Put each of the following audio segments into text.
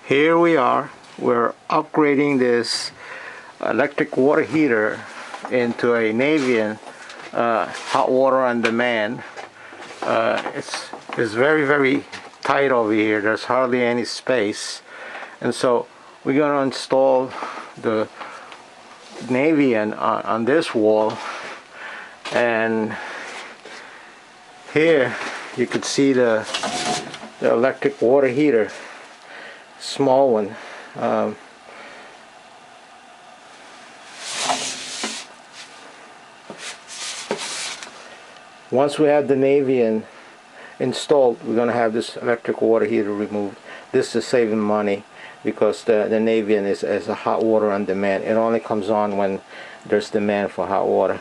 Here we are. We're upgrading this electric water heater into a Navien hot water on demand. It's very tight over here. There's hardly any space, and so we're going to install the Navien on this wall. And here you can see the electric water heater, small one. Once we have the Navien installed, we're going to have this electric water heater removed. This is saving money because the Navien is a hot water on demand. It only comes on when there's demand for hot water.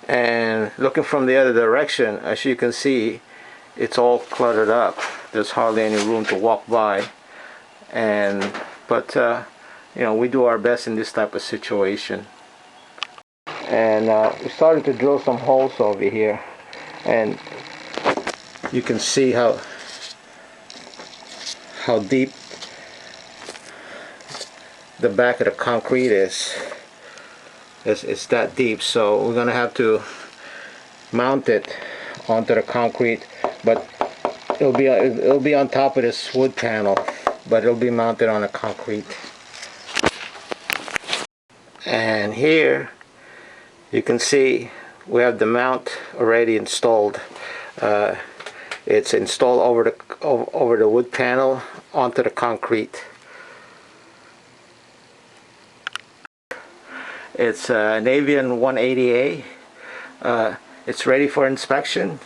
And looking from the other direction, as you can see, it's all cluttered up. There's hardly any room to walk by. But you know, we do our best in this type of situation. And we started to drill some holes over here, and you can see how deep the back of the concrete is. It's that deep, so we're gonna have to mount it onto the concrete, but it'll be on top of this wood panel, but it'll be mounted on the concrete. And here you can see we have the mount already installed. It's installed over the wood panel onto the concrete. It's a Navien 180A. It's ready for inspection.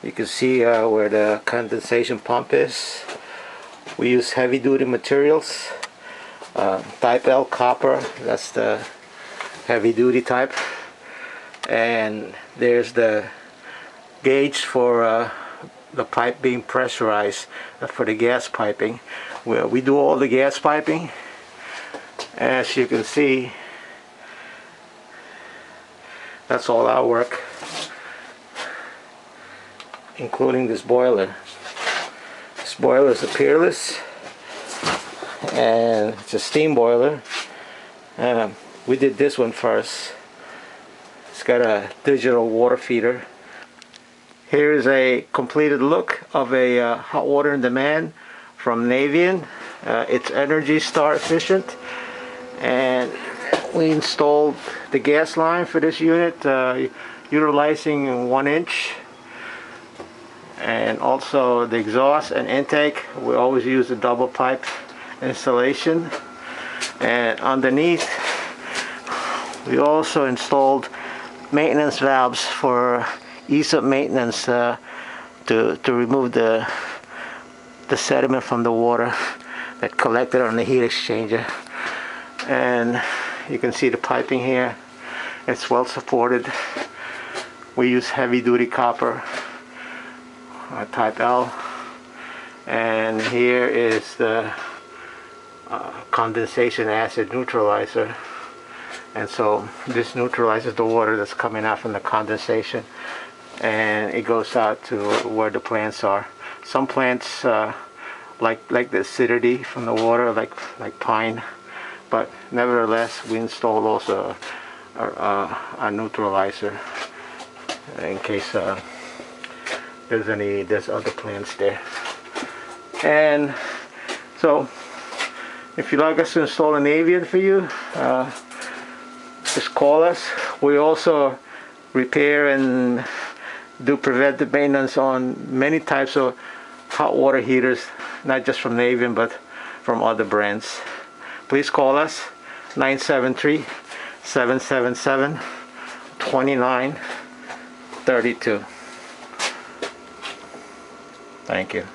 You can see where the condensation pump is. We use heavy duty materials, type L copper. That's the heavy duty type. And there's the gauge for the pipe being pressurized for the gas piping. We do all the gas piping. As you can see, that's all our work, including this boiler. This boiler is a Peerless, and it's a steam boiler. We did this one first. It's got a digital water feeder. Here is a completed look of a hot water on demand from Navien. It's Energy Star efficient, and we installed the gas line for this unit, utilizing 1 inch, and also the exhaust and intake. We always use a double pipe installation. And underneath we also installed maintenance valves for ease of maintenance, to remove the sediment from the water that collected on the heat exchanger. And you can see the piping here. It's well supported. We use heavy duty copper, type L. And here is the condensation acid neutralizer. And so this neutralizes the water that's coming out from the condensation, and it goes out to where the plants are. Some plants like the acidity from the water, like pine. But nevertheless, we installed also a neutralizer in case there's other plants there. And so, if you'd like us to install an Navien for you, just call us. We also repair and do preventive maintenance on many types of hot water heaters, not just from Navien but from other brands. Please call us 973-777-2932. Thank you.